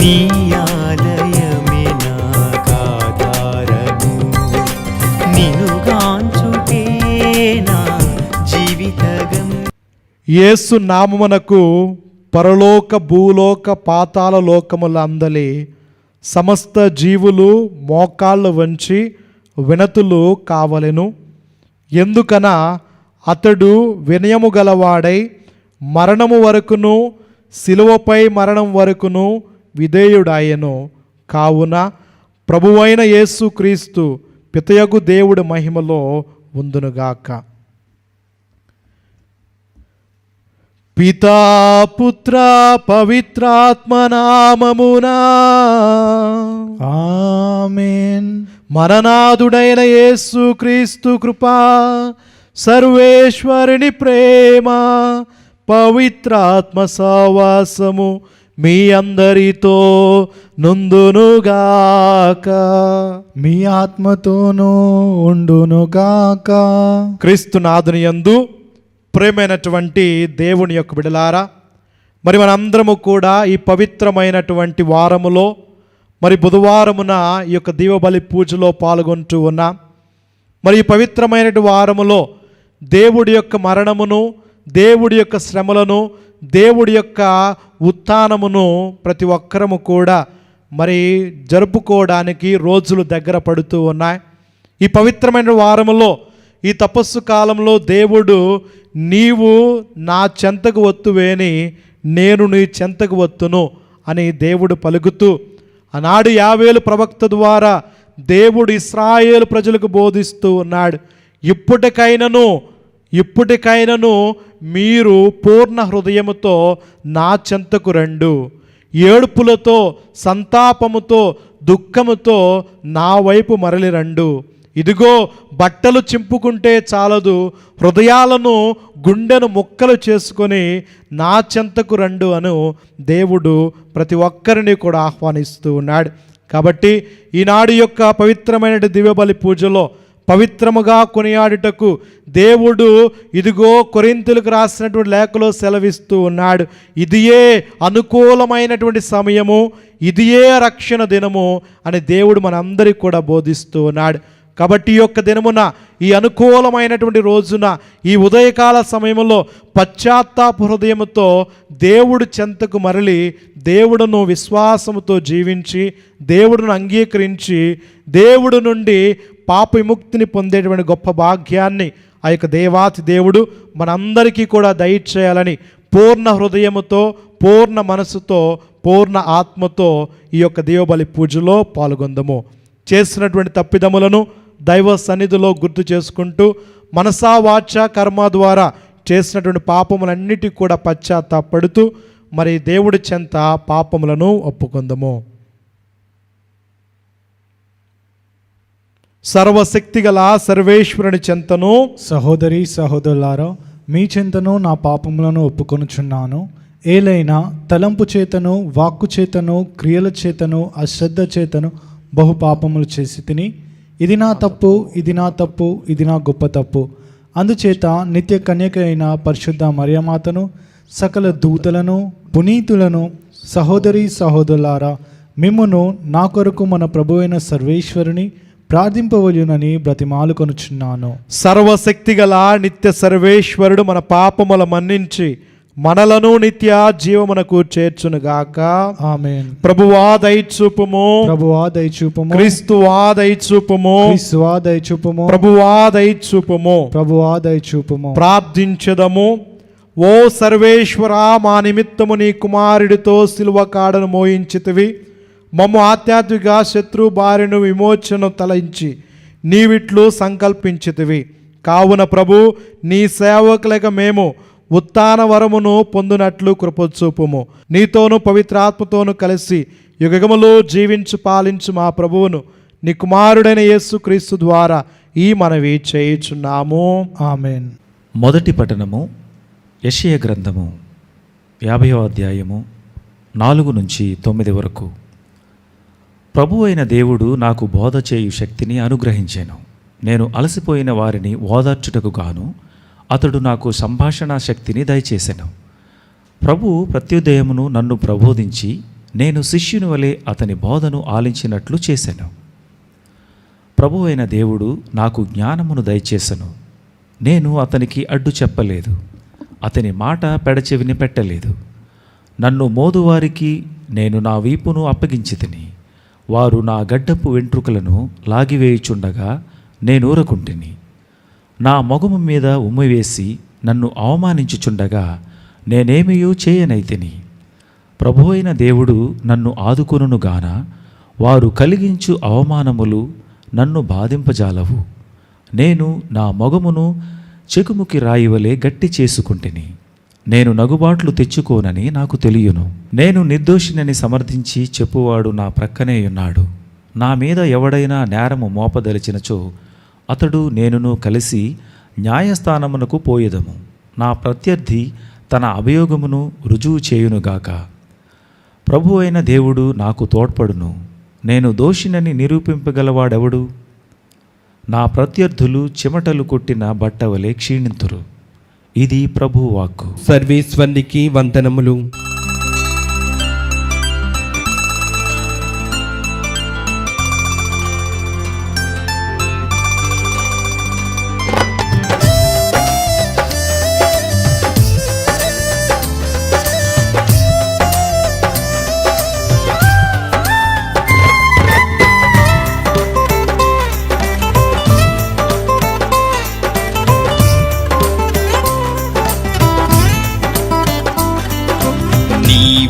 నీ ఆలయమే నాకాధారము, నిన్నుగాంచుటే నా జీవితగం. యేసు నామమునకు పరలోక భూలోక పాతాళ లోకముల అందలి సమస్త జీవులు మోకాళ్ళు వంచి వినతులు కావలెను. ఎందుకన అతడు వినయము గలవాడై మరణము వరకును శిలువపై మరణం వరకును విధేయుడాయెను. కావున ప్రభువైన యేసు క్రీస్తు పితయగు దేవుడి మహిమలో ఉందునుగాక. పితా పుత్ర పవిత్రాత్మ నామమునా ఆమేన్. మరణాదుడైన యేసు క్రీస్తు కృపా, సర్వేశ్వరుని ప్రేమ, పవిత్రాత్మ సహవాసము మీ అందరితో నుందునుగాక. మీ ఆత్మతోనూ ఉండునుగాక. క్రీస్తునాథుని యందు ప్రేమైనటువంటి దేవుని యొక్క బిడలారా, మరి మనందరము కూడా ఈ పవిత్రమైనటువంటి వారములో మరి బుధవారమున ఈ యొక్క దీవబలి పూజలో పాల్గొంటూ ఉన్నాం. మరి ఈ పవిత్రమైనటువంటి వారములో దేవుడి యొక్క మరణమును, దేవుడి యొక్క శ్రమలను, దేవుడి యొక్క ఉత్థానమును ప్రతి ఒక్కరము కూడా మరి జరుపుకోవడానికి రోజులు దగ్గర పడుతూ ఉన్నాయి. ఈ పవిత్రమైన వారములో ఈ తపస్సు కాలంలో దేవుడు నీవు నా చెంతకు వత్తువేని నేను నీ చెంతకు వత్తును అని దేవుడు పలుకుతూ ఆనాడు యావేలు ప్రవక్త ద్వారా దేవుడు ఇశ్రాయేలు ప్రజలకు బోధిస్తూ ఉన్నాడు. ఇప్పటికైనను మీరు పూర్ణ హృదయముతో నా చెంతకు రండు, ఏడుపులతో సంతాపముతో దుఃఖముతో నా వైపు మరలి రండు. ఇదిగో బట్టలు చింపుకుంటే చాలదు, హృదయాలను గుండెను ముక్కలు చేసుకొని నా చెంతకు రండు అను దేవుడు ప్రతి ఒక్కరిని కూడా ఆహ్వానిస్తూ ఉన్నాడు. కాబట్టి ఈనాడు యొక్క పవిత్రమైన దివ్యబలి పూజలో పవిత్రముగా కొనియాడుటకు దేవుడు ఇదిగో కొరింథీయులకు రాసినటువంటి లేఖలో సెలవిస్తూ ఉన్నాడు. ఇదియే అనుకూలమైనటువంటి సమయము, ఇదియే రక్షణ దినము అని దేవుడు మనందరికీ కూడా బోధిస్తూ ఉన్నాడు. కాబట్టి ఈ యొక్క దినమున, ఈ అనుకూలమైనటువంటి రోజున, ఈ ఉదయకాల సమయంలో పశ్చాత్తాప హృదయముతో దేవుడు చెంతకు మరలి దేవుడును విశ్వాసముతో జీవించి దేవుడును అంగీకరించి దేవుడు నుండి పాప విముక్తిని పొందేటువంటి గొప్ప భాగ్యాన్ని ఆ యొక్క దేవాతి దేవుడు మనందరికీ కూడా దయచేయాలని పూర్ణ హృదయముతో, పూర్ణ మనసుతో, పూర్ణ ఆత్మతో ఈ యొక్క దేవబలి పూజలో పాల్గొందము. చేసినటువంటి తప్పిదములను దైవ సన్నిధిలో గుర్తు చేసుకుంటూ మనసా వాచ కర్మ ద్వారా చేసినటువంటి పాపములన్నిటి కూడా పశ్చాత్తాపడుతూ మరి దేవుడి చెంత పాపములను ఒప్పుకుందము. సర్వశక్తిగల సర్వేశ్వరుని చెంతను, సహోదరి సహోదరులారా, మీ చెంతను నా పాపములను ఒప్పుకొనుచున్నాను. ఏలైనా తలంపు చేతను, వాక్కు చేతను, క్రియల చేతను, అశ్రద్ధ చేతను బహు పాపములు చేసి తిని, ఇది నా తప్పు, ఇది నా తప్పు, ఇది నా గొప్ప తప్పు. అందుచేత నిత్య కన్యక అయిన పరిశుద్ధ మరియమాతను, సకల దూతలను, పునీతులను, సహోదరి సహోదరులారా, మిమ్మును నా కొరకు మన ప్రభువైన సర్వేశ్వరుని ప్రార్థింపవలెనని బ్రతిమాలుకొనుచున్నాను. సర్వశక్తిగల నిత్య సర్వేశ్వరుడు మన పాపముల మన్నించి మనలను నిత్య జీవమునకు చేర్చునుగాక. ఆమేన్. ప్రభువా దయచూపుము, ప్రభువా దయచూపుము. క్రీస్తువా దయచూపుము, క్రీస్తువా దయచూపుము. ప్రభువా దయచూపుము. ప్రభువా దయచూపుము. ప్రార్థించదము. ఓ సర్వేశ్వరా, మా నిమిత్తము నీ కుమారుడితో సిలువ కాడను మోయించితివి. మమ్ము ఆధ్యాత్మిక శత్రు బారిను విమోచన తలంచి నీవిట్లు సంకల్పించితివి. కావున ప్రభు, నీ సేవకులక మేము ఉత్థాన వరమును పొందునట్లు కృపచూపుము. నీతోను పవిత్రాత్మతోను కలిసి యుగములో జీవించు పాలించు మా ప్రభువును నీ కుమారుడైన యేసు క్రీస్తు ద్వారా ఈ మనవి చేయుచున్నాము. ఆమేన్. మొదటి పఠనము యెషయా గ్రంథము 50వ అధ్యాయము 4 నుంచి 9 వరకు. ప్రభు అయిన దేవుడు నాకు బోధ చేయు శక్తిని అనుగ్రహించాను. నేను అలసిపోయిన వారిని ఓదార్చుటకు గాను అతడు నాకు సంభాషణ శక్తిని దయచేసెను. ప్రభు ప్రత్యుదయమును నన్ను ప్రబోధించి నేను శిష్యుని వలె అతని బోధను ఆలించినట్లు చేశాను. ప్రభు అయిన దేవుడు నాకు జ్ఞానమును దయచేసెను. నేను అతనికి అడ్డు చెప్పలేదు, అతని మాట పెడచెవిని పెట్టలేదు. నన్ను మోదువారికి నేను నా వీపును అప్పగించితిని. వారు నా గడ్డపు వెంట్రుకలను లాగివేయుచుండగా నేనూరకుంటిని. నా మొగము మీద ఉమ్మివేసి నన్ను అవమానించుచుండగా నేనేమియూ చేయనైతిని. ప్రభు అయిన దేవుడు నన్ను ఆదుకొనుగాన వారు కలిగించు అవమానములు నన్ను బాధింపజాలవు. నేను నా మొగమును చెకుముకి రాయివలే గట్టి చేసుకుంటిని. నేను నగుబాట్లు తెచ్చుకోనని నాకు తెలియను. నేను నిర్దోషినని సమర్థించి చెప్పువాడు నా ప్రక్కనే ఉన్నాడు. నా మీద ఎవడైనా నేరము మోపదలిచినచో అతడు నేనును కలిసి న్యాయస్థానమునకు పోయేదము. నా ప్రత్యర్థి తన అభియోగమును రుజువు చేయునుగాక. ప్రభు అయిన దేవుడు నాకు తోడ్పడును. నేను దోషినని నిరూపింపగలవాడెవడు? నా ప్రత్యర్థులు చెమటలు కొట్టిన బట్టవలే క్షీణింతురు. ఇది ప్రభు వాక్కు. సర్వేశ్వరునికి వందనములు.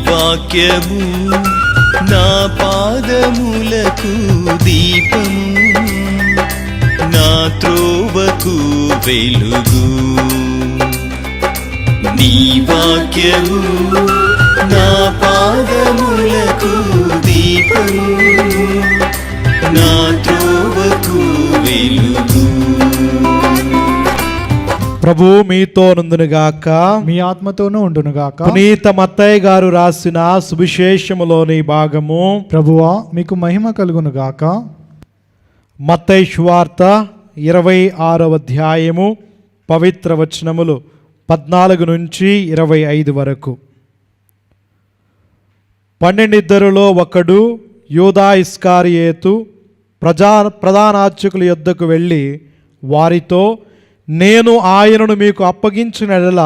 వాక్యము నా పాదములకు దీపము, నా త్రోవకు వెలుగు. నీ వాక్యము నా పాదములకు దీపము, నా త్రోవకు వెలుగు. ప్రభు మీతో నుండునుగాక, మీ ఆత్మతోనూ ఉండునుగాక. పునీత మత్తయ్య గారు రాసిన సువిశేషములోని భాగము. ప్రభువా మీకు మహిమ కలుగునుగాక. మత్తయి సువార్త 26వ అధ్యాయము పవిత్ర వచనములు 14 నుంచి 25 వరకు. 12 ఒకడు యూదా ఇస్కారియేతు ప్రధానార్చకుల యొద్దకు వెళ్ళి వారితో, నేను ఆయనను మీకు అప్పగించిన యెడల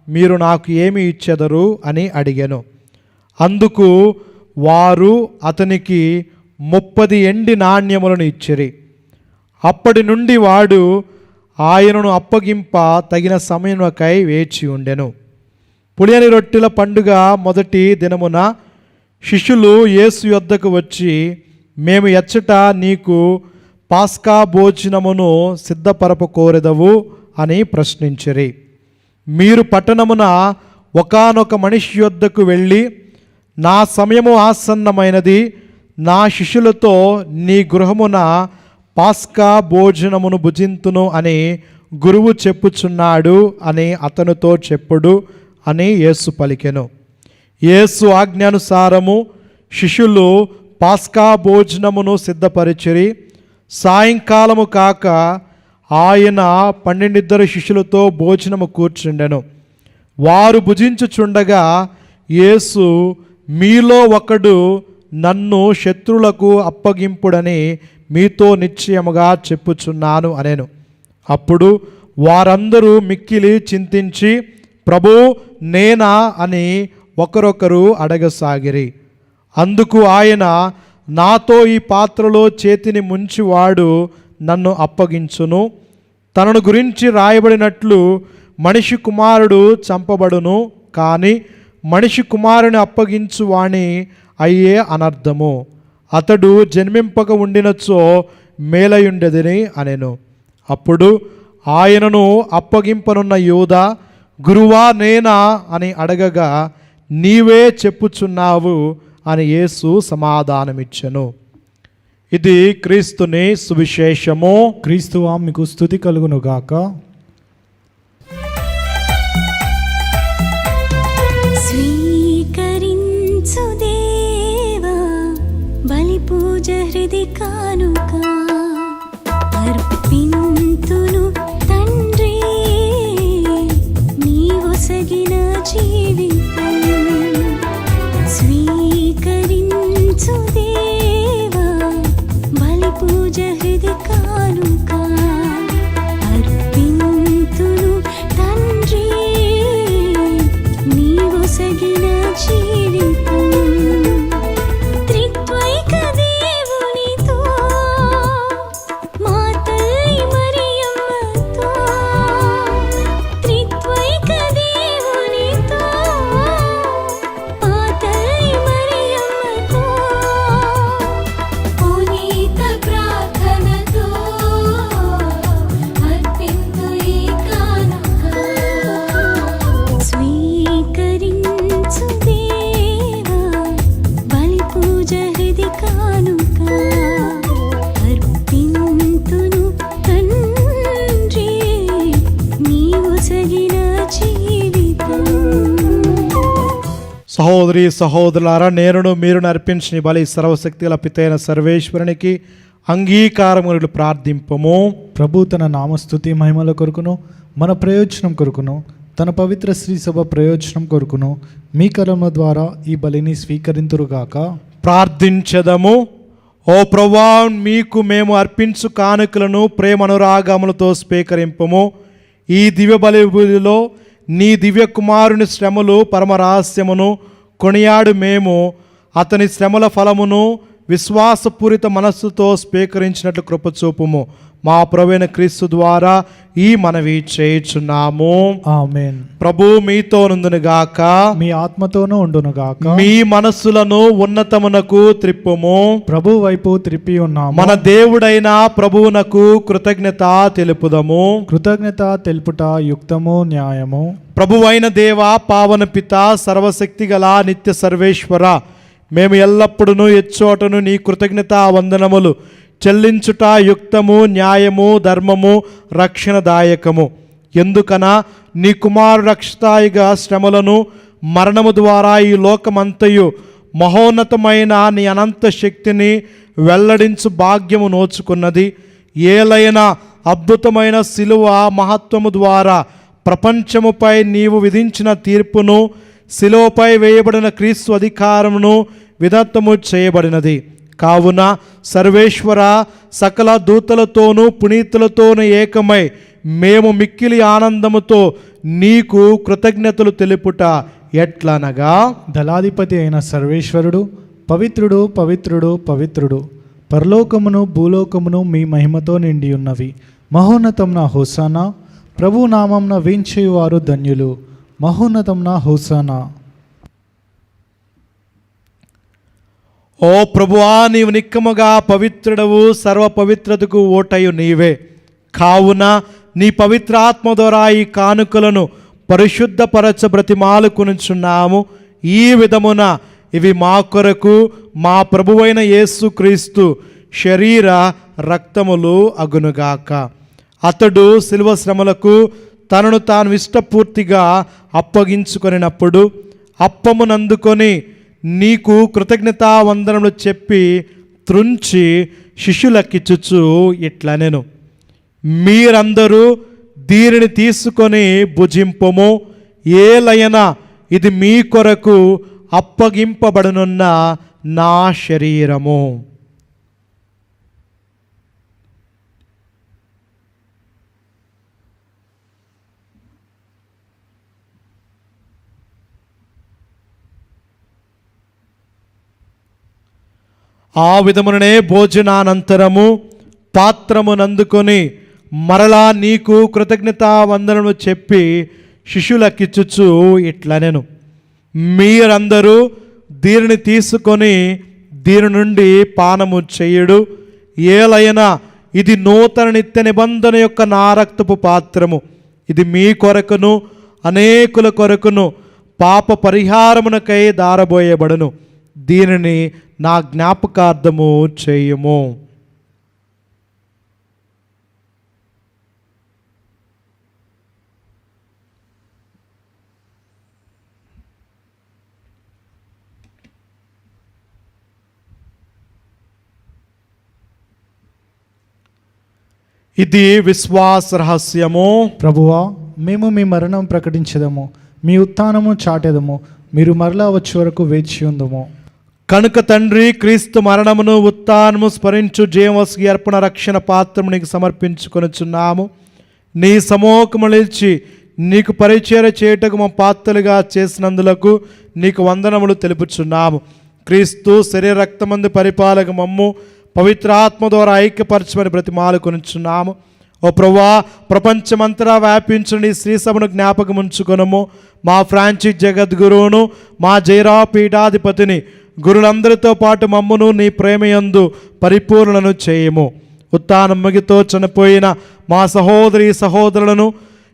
మీరు నాకు ఏమి ఇచ్చెదరు అని అడిగాను. అందుకు వారు అతనికి 30 ఎండి నాణ్యములను ఇచ్చిరి. అప్పటి నుండి వాడు ఆయనను అప్పగింప తగిన సమయముకై వేచి ఉండెను. పులియని రొట్టెల పండుగ మొదటి దినమున శిష్యులు యేసు యొద్దకు వచ్చి, మేము ఎచ్చట నీకు పాస్కా భోజనమును సిద్ధపరప కోరెదవు అని ప్రశ్నించిరి. మీరు పట్టణమున ఒకానొక మనిషి యొద్దకు వెళ్ళి, నా సమయము ఆసన్నమైనది, నా శిష్యులతో నీ గృహమున పాస్కా భోజనమును భుజింతును అని గురువు చెప్పుచున్నాడు అని అతనితో చెప్పుడు అని యేసు పలికెను. యేసు ఆజ్ఞానుసారము శిష్యులు పాస్కా భోజనమును సిద్ధపరిచిరి. సాయంకాలము కాక ఆయన 12 శిష్యులతో భోజనము కూర్చుండెను. వారు భుజించుచుండగా యేసు, మీలో ఒకడు నన్ను శత్రువులకు అప్పగింపుడని మీతో నిశ్చయముగా చెప్పుచున్నాను అనెను. అప్పుడు వారందరూ మిక్కిలి చింతించి, ప్రభూ నేనా అని ఒకరొకరు అడగసాగిరి. అందుకు ఆయన, నాతో ఈ పాత్రలో చేతిని ముంచివాడు నన్ను అప్పగించును. తనను గురించి రాయబడినట్లు మనిషి కుమారుడు చంపబడును, కానీ మనిషి కుమారుని అప్పగించు వాణి అయ్యే అనర్థము. అతడు జన్మింపక ఉండినచో మేలయుండెదని అనెను. అప్పుడు ఆయనను అప్పగింపనున్న యూదా, గురువా నేనా అని అడగగా, నీవే చెప్పుచున్నావు అని యేసు సమాధానమిచ్చెను. ఇది క్రీస్తుని సువిశేషము. క్రీస్తువా మీకు స్తుతి కలుగునుగాక. స్వీకరించు దేవా బలి పూజ హృది కానుక, అర్పింతును తండ్రి నీవొసగిన జీవితం. స్వీకరించు సహోదరి సహోదరులారా, నేరును మీరు అర్పించిన ఈ బలి సర్వశక్తి గల పితైన సర్వేశ్వరునికి అంగీకారములు ప్రార్థింపము. ప్రభు తన నామస్తుతి మహిమల కొరకును మన ప్రయోజనం కొరకును తన పవిత్ర శ్రీ సభ ప్రయోజనం కొరకును మీ కరముల ద్వారా ఈ బలిని స్వీకరింతురుగాక. ప్రార్థించదము. ఓ ప్రభువా, మీకు మేము అర్పించు కానుకలను ప్రేమ అనురాగములతో స్వీకరింపము. ఈ దివ్య బలిలో నీ దివ్య కుమారుని శ్రమలు పరమరహస్యమును కొనియాడు మేము అతని శ్రమల ఫలమును విశ్వాసపూరిత మనస్సుతో స్వీకరించినట్లు కృపచూపుము. మా ప్రభువైన క్రీస్తు ద్వారా ఈ మనవి చేయుచున్నాము. ఆమేన్. ప్రభు మీతో నుండునుగాక, మీ ఆత్మతోనూ ఉండునుగాక. మీ మనస్సులను ఉన్నతమునకు త్రిప్పుము. ప్రభు వైపు త్రిప్పి ఉన్నాము. మన దేవుడైన ప్రభువునకు కృతజ్ఞత తెలుపుదము. కృతజ్ఞత తెలుపుట యుక్తము న్యాయము. ప్రభువైన దేవ, పావన పిత, సర్వశక్తి గల నిత్య సర్వేశ్వర, మేము ఎల్లప్పుడూ ఎచ్చోటను నీ కృతజ్ఞత వందనములు చెల్లించుట యుక్తము, న్యాయము, ధర్మము, రక్షణదాయకము. ఎందుకనా నీ కుమారు రక్షితాయిగా శ్రమలను మరణము ద్వారా ఈ లోకమంతయు మహోన్నతమైన నీ అనంత శక్తిని వెల్లడించు భాగ్యము నోచుకున్నది. ఏలైన అద్భుతమైన శిలువ మహత్వము ద్వారా ప్రపంచముపై నీవు విధించిన తీర్పును, శిలువపై వేయబడిన క్రీస్తు అధికారమును విదత్తము చేయబడినది. కావున సర్వేశ్వర, సకల దూతలతోనూ పునీతులతోనూ ఏకమై మేము మిక్కిలి ఆనందముతో నీకు కృతజ్ఞతలు తెలుపుట ఎట్లనగా, దళాధిపతి అయిన సర్వేశ్వరుడు పవిత్రుడు పవిత్రుడు పవిత్రుడు, పరలోకమును భూలోకమును మీ మహిమతో నిండి ఉన్నవి. మహోన్నతంన హోసానా, ప్రభు నామంన వేంచేయువారు ధన్యులు. మహోన్నతంన హోసానా. ఓ ప్రభువా, నీవు నిక్కముగా పవిత్రుడవు, సర్వ పవిత్రతకు ఓటయు నీవే. కావున నీ పవిత్ర ఆత్మ ద్వారా ఈ కానుకలను పరిశుద్ధపరచ బ్రతిమాలుకొనుచున్నాము. ఈ విధమున ఇవి మా కొరకు మా ప్రభువైన యేసుక్రీస్తు శరీర రక్తములు అగునుగాక. అతడు శిలువ శ్రమలకు తనను తాను ఇష్టపూర్తిగా అప్పగించుకొనినప్పుడు అప్పమునందుకొని నీకు కృతజ్ఞతా వందనములు చెప్పి త్రుంచి శిష్యులకిచ్చుచు ఇట్లనెను, మీరందరూ దీనిని తీసుకొని భుజింపము. ఏలయనా ఇది మీ కొరకు అప్పగింపబడనున్న నా శరీరము. ఆ విధముననే భోజనానంతరము పాత్రమునందుకొని మరలా నీకు కృతజ్ఞతా వందనము చెప్పి శిష్యులకిచ్చుచు ఇట్లనెను, మీరందరూ దీనిని తీసుకొని దీని నుండి పానము చేయుడు. ఏలైనా ఇది నూతన నిత్య నిబంధన యొక్క నా రక్తపు పాత్రము. ఇది మీ కొరకును అనేకుల కొరకును పాప పరిహారమునకై దారబోయబడును. దీనిని నా జ్ఞాపకార్థము చేయుము. ఇది విశ్వాస రహస్యము. ప్రభువా, మేము మీ మరణం ప్రకటించదము, మీ ఉత్థానము చాటెదము, మీరు మరలా వచ్చే వరకు వేచి ఉందము. కనుక తండ్రి, క్రీస్తు మరణమును ఉత్థానము స్మరించు జీవస్కి అర్పణ రక్షణ పాత్రము నీకు సమర్పించుకొనుచున్నాము. నీ సమూహము నిలిచి నీకు పరిచర్య చేయుటకు మా పాత్రలుగా చేసినందులకు నీకు వందనములు తెలుపుచున్నాము. క్రీస్తు శరీర రక్తమందు పరిపాలక మమ్ము పవిత్ర ఆత్మ ద్వారా ఐక్యపరచమని బ్రతిమాలుకొనుచున్నాము. ఓ ప్రభువా, ప్రపంచమంతటా వ్యాపించిన నీ శ్రీ సభను జ్ఞాపకం ఉంచుకొనము. మా ఫ్రాన్సిస్ జగద్గురువును, మా జైరా పీఠాధిపతిని, గురులందరితో పాటు మమ్మును నీ ప్రేమయందు పరిపూర్ణను చేయము. ఉత్థానముగితో చనిపోయిన మా సహోదరి సహోదరులను,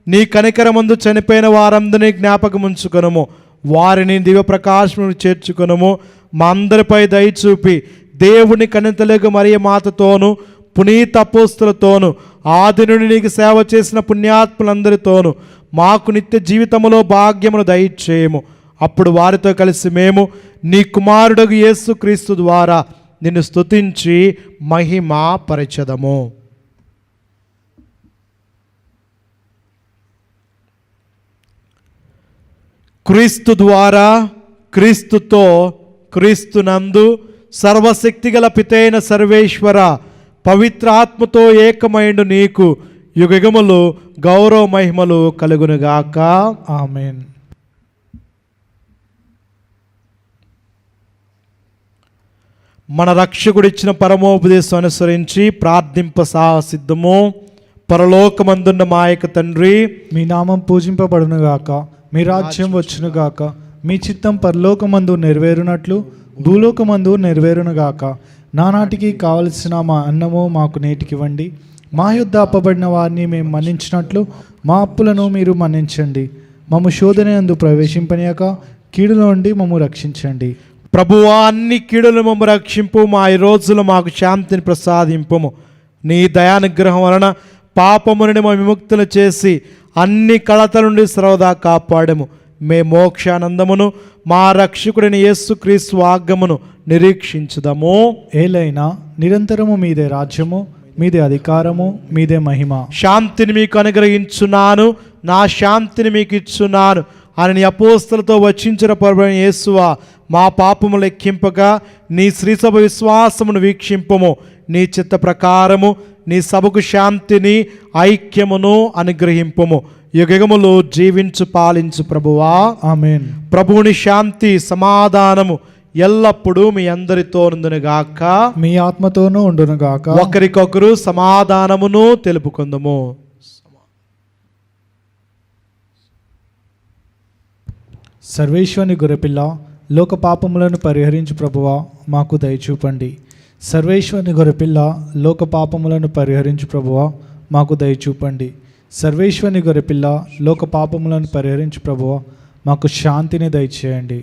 నీ కనికరమందు చనిపోయిన వారందరినీ జ్ఞాపకం ఉంచుకొనము. వారిని దివ్య ప్రకాశమును చేర్చుకొనము. మా అందరిపై దయచూపి దేవుని కనితలకు మరియ మాతతోను పునీత అపోస్తులతోను ఆది నుండి నీకు సేవ చేసిన పుణ్యాత్ములందరితోనూ మాకు నిత్య జీవితములో భాగ్యమును దయచేయము. అప్పుడు వారితో కలిసి మేము నీ కుమారుడగు యేసుక్రీస్తు ద్వారా నిన్ను స్తుతించి మహిమ పరచెదము. క్రీస్తు ద్వారా, క్రీస్తుతో, క్రీస్తునందు సర్వశక్తిగల పితైన సర్వేశ్వర పవిత్రాత్మతో ఏకమైండు నీకు యుగయుగములు గౌరవ మహిమలు కలుగునుగాక. ఆమేన్. మన రక్షకుడిచ్చిన పరమోపదేశం అనుసరించి ప్రార్థింప సాహసిద్ధము. పరలోకమందున్న మా యొక్క తండ్రి, మీ నామం పూజింపబడునుగాక, మీ రాజ్యం వచ్చునుగాక, మీ చిత్తం పరలోకమందు నెరవేరునట్లు భూలోకమందు నెరవేరునుగాక. నానాటికి కావలసిన మా అన్నము మాకు నేటికివ్వండి. మా యొద్ద అప్పబడిన వారిని మేము మన్నించినట్లు మా అప్పులను మీరు మన్నించండి. మమ్ము శోధనయందు ప్రవేశింపనీయక కీడులో నుండి మమ్ము రక్షించండి. ప్రభువా, అన్ని కీడులు మమ్ము రక్షింపు, మా ఈ రోజులు మాకు శాంతిని ప్రసాదింపుము. నీ దయానుగ్రహం వలన పాపము నుండి మా విముక్తులు చేసి అన్ని కలతల నుండి సర్వదా కాపాడము. మే మోక్షానందమును మా రక్షకుడైన యేసుక్రీస్తు ఆగమను నిరీక్షించుదము. ఏలైనా నిరంతరము మీదే రాజ్యము, మీదే అధికారము, మీదే మహిమ. శాంతిని మీకు అనుగ్రహించున్నాను, నా శాంతిని మీకు ఇచ్చున్నాను అని నీ అపోస్తలతో వచించిన ప్రభువైన యేసువా, మా పాపము లెక్కింపగా నీ శ్రీసభ విశ్వాసమును వీక్షింపము. నీ చిత్త ప్రకారము నీ సభకు శాంతిని ఐక్యమును అనుగ్రహింపము. యుగములు జీవించు పాలించు ప్రభువా. ఆమేన్. ప్రభువుని శాంతి సమాధానము ఎల్లప్పుడూ మీ అందరితో నుండునుగాక, మీ ఆత్మతోనూ ఉండునుగాక. ఒకరికొకరు సమాధానమును తెలుపుకుందుము. సర్వేశ్వరుని గొర్రెపిల్ల, లోక పాపములను పరిహరించు ప్రభువా, మాకు దయచూపండి. సర్వేశ్వరుని గొర్రెపిల్ల, లోక పాపములను పరిహరించు ప్రభువా, మాకు దయచూపండి. సర్వేశ్వరుని గొర్రెపిల్ల, లోక పాపములను పరిహరించు ప్రభువా, మాకు శాంతిని దయచేయండి.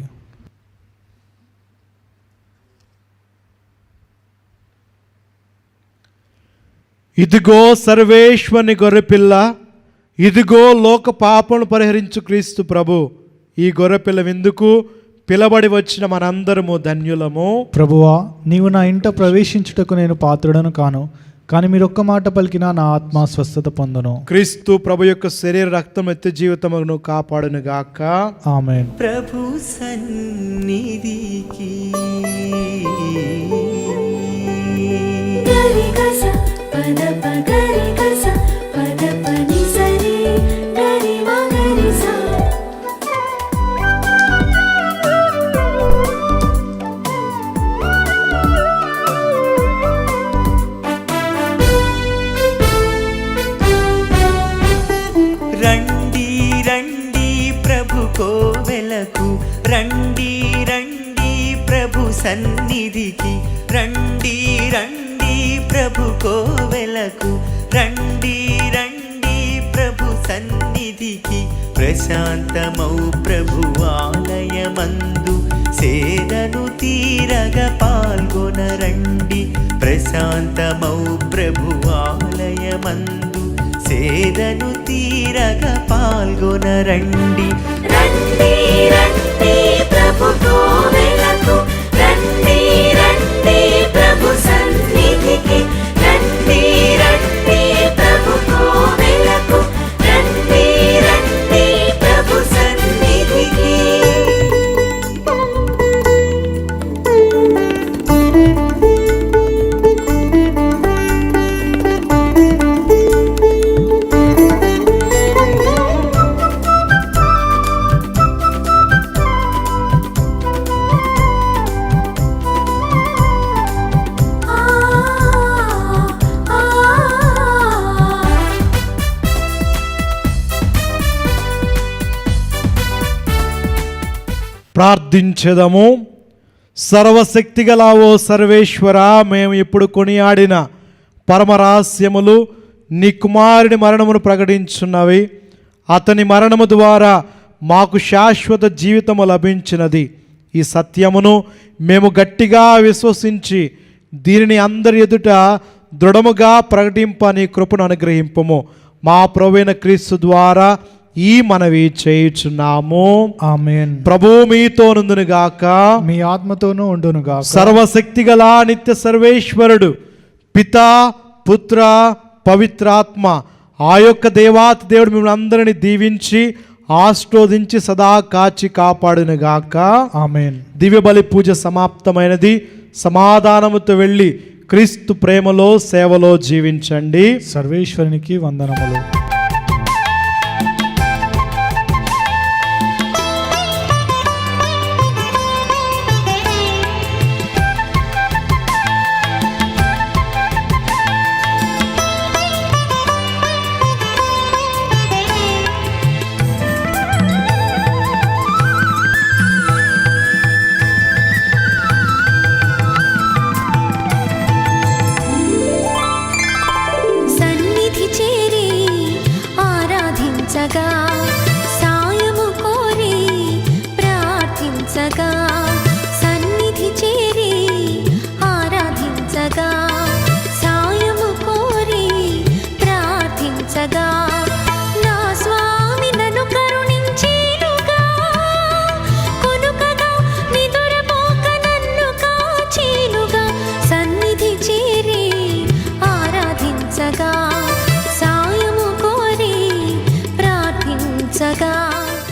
ఇదిగో సర్వేశ్వరుని గొర్రెపిల్ల, ఇదిగో లోక పాపమును పరిహరించు క్రీస్తు ప్రభు. ఈ గొర్రెపిల్ల విందుకు పిలబడి వచ్చిన మనందరము ధన్యులము. ప్రభువా, నీవు నా ఇంట ప్రవేశించుటకు నేను పాత్రుడను కాను, కానీ మీరు ఒక్క మాట పలికినా నా ఆత్మ స్వస్థత పొందును. క్రీస్తు ప్రభు యొక్క శరీర రక్తం ఎత్తి జీవితమును కాపాడును గాక. ఆమేన్. ప్రభు సన్నిధికి గరిగస పదప గరిగస పదపని సరి గరి మగరిస. రండి రండి ప్రభు కోవెలకు, రండి రండి ప్రభు సన్నిధికి, రండి రండి ప్రభు కోవెలకు, రండి రండి ప్రభు సన్నిధికి. ప్రశాంతమౌ ప్రభు ఆలయమందు సేదను తీరగ పాల్గొనరండి. ప్రశాంతమౌ ప్రభు ఆలయమందు సేదను తీరగ పాల్గొనరండి. రండి రండి ప్రభు కోవెలకు, రండి రండి ప్రభు సన్నిధికి, రండి రండి ప్రభు కోవెలకు, రండి రండి ప్రభు సన్నిధికి. ప్రార్థించెదము. సర్వశక్తిగల ఓ సర్వేశ్వర, మేము ఇప్పుడు కొనియాడిన పరమరహస్యములు నీ కుమారుని మరణమును ప్రకటించున్నవి. అతని మరణము ద్వారా మాకు శాశ్వత జీవితము లభించినది. ఈ సత్యమును మేము గట్టిగా విశ్వసించి దీనిని అందరి ఎదుట దృఢముగా ప్రకటింప నీ కృపను అనుగ్రహింపము. మా ప్రభువైన క్రీస్తు ద్వారా ఈ మనవి చేయుచున్నాము. ఆమేన్. ప్రభు మీతో నుందునుగాక. మీ ఆత్మతోనూ ఉండునుగాక. సర్వశక్తి గల నిత్య సర్వేశ్వరుడు పితా పుత్ర పవిత్రాత్మ ఆ యొక్క దేవాతి దేవుడు మిమ్మల్ని అందరిని దీవించి ఆశీర్వదించి సదా కాచి కాపాడునుగాక. ఆమేన్. దివ్య బలి పూజ సమాప్తమైనది. సమాధానముతో వెళ్ళి క్రీస్తు ప్రేమలో సేవలో జీవించండి. సర్వేశ్వరునికి వందనములు.